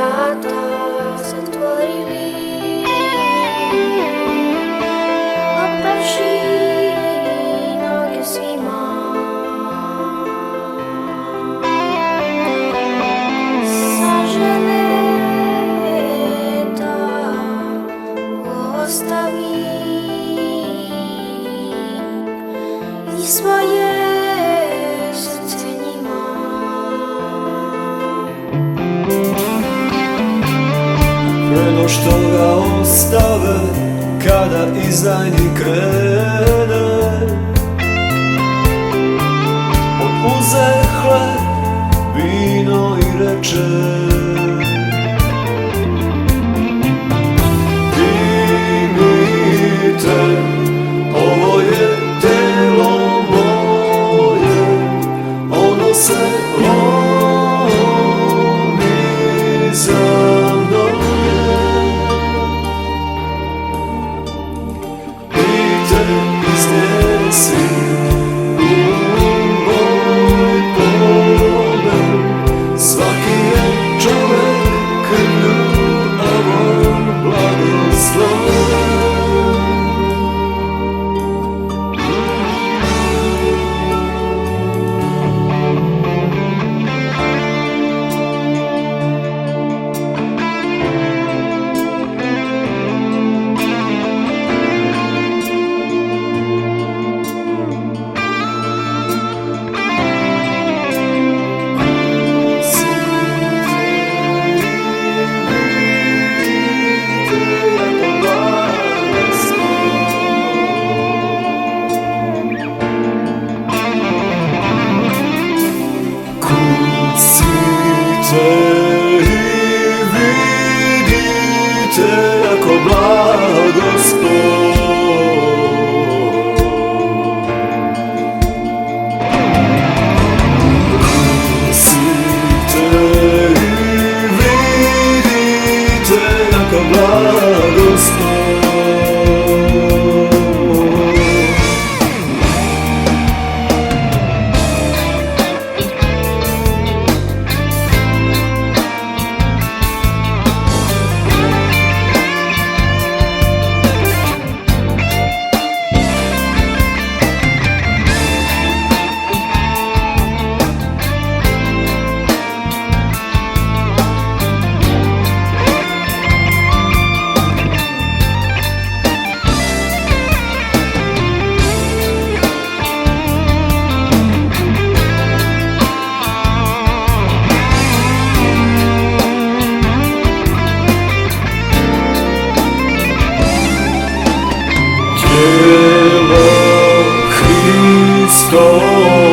vrata zatvorili, opravši noge svima. Sažele da ostavi i svoje srce njima. Pre no što ga ostave, kada izdajnik krene, oduze hleb, vino i reče: primite, ovo je telo moje, ono se lomi za mnoge. Pijte, iznesi u moj pomen, svaki je čovek krvlju ovom blagosloven. Vidite jako blagoslov. Kusite i vidite jako blagoslov. Tijelo Hristovo